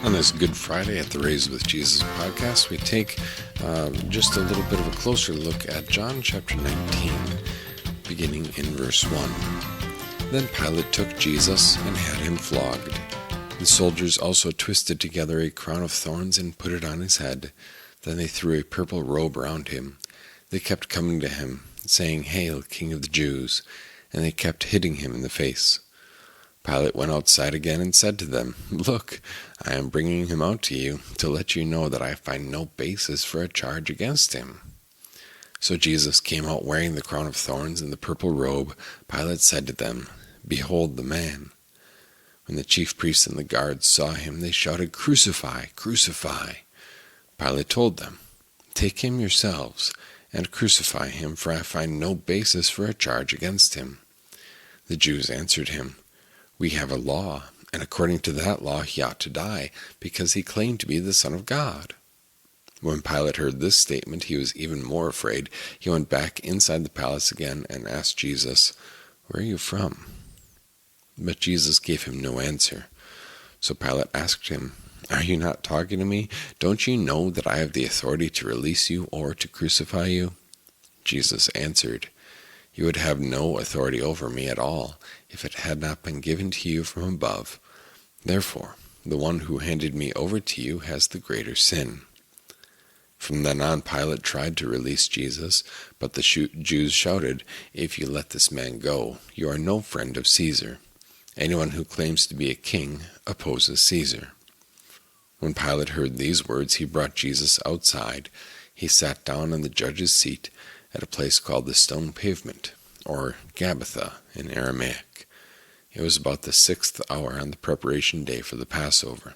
On this Good Friday at the Raised with Jesus podcast, we take just a little bit of a closer look at John chapter 19, beginning in verse 1. Then Pilate took Jesus and had him flogged. The soldiers also twisted together a crown of thorns and put it on his head. Then they threw a purple robe around him. They kept coming to him, saying, "Hail, King of the Jews!" And they kept hitting him in the face. Pilate went outside again and said to them, "Look, I am bringing him out to you to let you know that I find no basis for a charge against him." So Jesus came out wearing the crown of thorns and the purple robe. Pilate said to them, "Behold the man." When the chief priests and the guards saw him, they shouted, "Crucify, crucify!" Pilate told them, "Take him yourselves and crucify him, for I find no basis for a charge against him." The Jews answered him, "We have a law, and according to that law he ought to die, because he claimed to be the Son of God." When Pilate heard this statement, he was even more afraid. He went back inside the palace again and asked Jesus, "Where are you from?" But Jesus gave him no answer. So Pilate asked him, "Are you not talking to me? Don't you know that I have the authority to release you or to crucify you?" Jesus answered, "You would have no authority over me at all if it had not been given to you from above. Therefore, the one who handed me over to you has the greater sin." From then on, Pilate tried to release Jesus, but the Jews shouted, "If you let this man go, you are no friend of Caesar. Anyone who claims to be a king opposes Caesar." When Pilate heard these words, he brought Jesus outside. He sat down on the judge's seat at a place called the Stone Pavement, or Gabbatha in Aramaic. It was about the 6th hour on the preparation day for the Passover.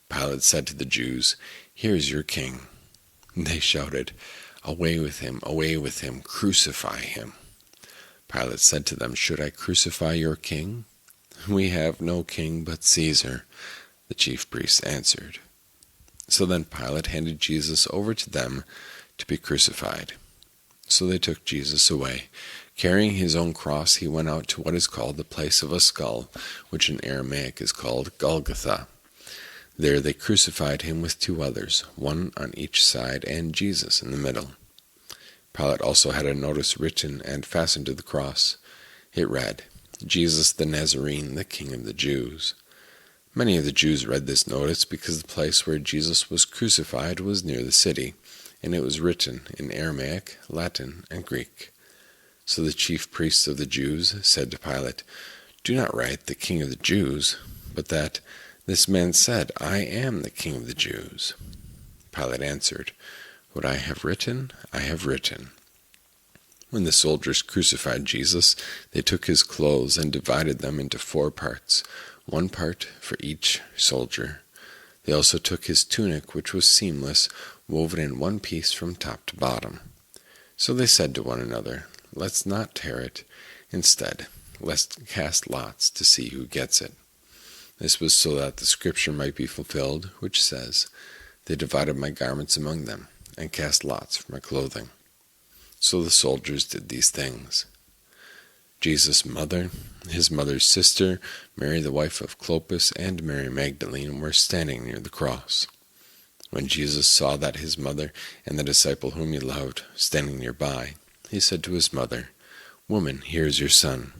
Pilate said to the Jews, "Here is your king." They shouted, away with him, crucify him." Pilate said to them, "Should I crucify your king?" "We have no king but Caesar," the chief priests answered. So then Pilate handed Jesus over to them to be crucified. So they took Jesus away. Carrying his own cross, he went out to what is called the place of a skull, which in Aramaic is called Golgotha. There they crucified him with 2 others, one on each side and Jesus in the middle. Pilate also had a notice written and fastened to the cross. It read, "Jesus the Nazarene, the King of the Jews." Many of the Jews read this notice because the place where Jesus was crucified was near the city, and it was written in Aramaic, Latin, and Greek. So the chief priests of the Jews said to Pilate, "Do not write the King of the Jews, but that this man said, 'I am the King of the Jews.'" Pilate answered, "What I have written, I have written." When the soldiers crucified Jesus, they took his clothes and divided them into 4 parts, 1 part for each soldier. They also took his tunic, which was seamless, woven in 1 piece from top to bottom. So they said to one another, "Let's not tear it. Instead, let's cast lots to see who gets it." This was so that the scripture might be fulfilled, which says, "They divided my garments among them, and cast lots for my clothing." So the soldiers did these things. Jesus' mother, his mother's sister, Mary the wife of Clopas, and Mary Magdalene were standing near the cross. When Jesus saw that his mother and the disciple whom he loved standing nearby, he said to his mother, "Woman, here is your son."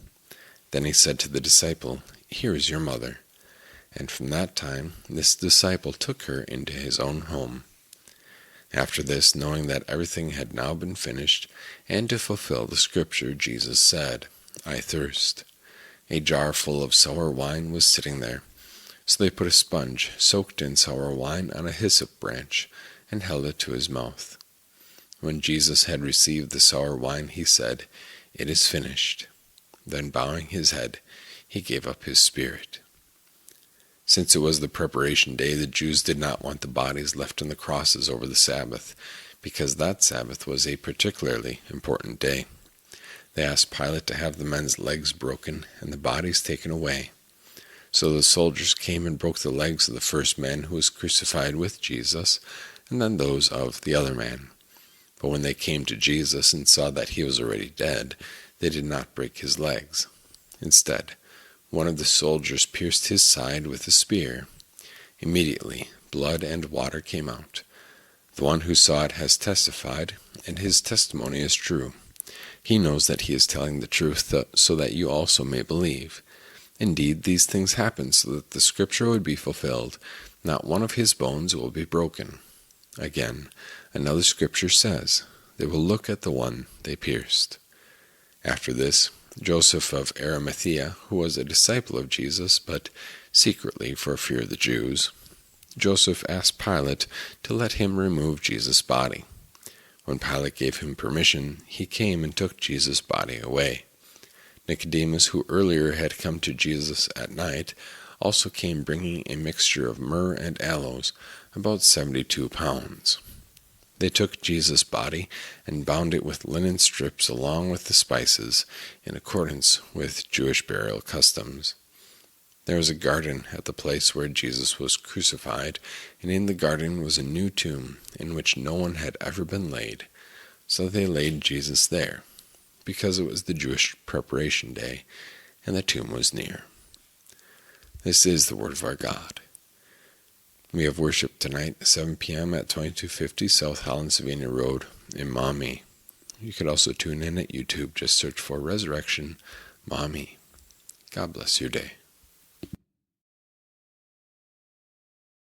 Then he said to the disciple, "Here is your mother." And from that time, this disciple took her into his own home. After this, knowing that everything had now been finished, and to fulfill the scripture, Jesus said, "I thirst." A jar full of sour wine was sitting there. So they put a sponge soaked in sour wine on a hyssop branch and held it to his mouth. When Jesus had received the sour wine, he said, "It is finished." Then bowing his head, he gave up his spirit. Since it was the preparation day, the Jews did not want the bodies left on the crosses over the Sabbath, because that Sabbath was a particularly important day. They asked Pilate to have the men's legs broken and the bodies taken away. So the soldiers came and broke the legs of the first man who was crucified with Jesus, and then those of the other man. But when they came to Jesus and saw that he was already dead, they did not break his legs. Instead, one of the soldiers pierced his side with a spear. Immediately, blood and water came out. The one who saw it has testified, and his testimony is true. He knows that he is telling the truth, so that you also may believe. Indeed, these things happened so that the scripture would be fulfilled. Not one of his bones will be broken. Again, another scripture says, they will look at the one they pierced. After this, Joseph of Arimathea, who was a disciple of Jesus, but secretly for fear of the Jews, Joseph asked Pilate to let him remove Jesus' body. When Pilate gave him permission, he came and took Jesus' body away. Nicodemus, who earlier had come to Jesus at night, also came bringing a mixture of myrrh and aloes, about 72 pounds. They took Jesus' body and bound it with linen strips along with the spices, in accordance with Jewish burial customs. There was a garden at the place where Jesus was crucified, and in the garden was a new tomb in which no one had ever been laid. So they laid Jesus there, because it was the Jewish preparation day, and the tomb was near. This is the word of our God. We have worship tonight at 7 p.m. at 2250 South Holland, Sylvania Road in Maumee. You could also tune in at YouTube. Just search for Resurrection Maumee. God bless your day.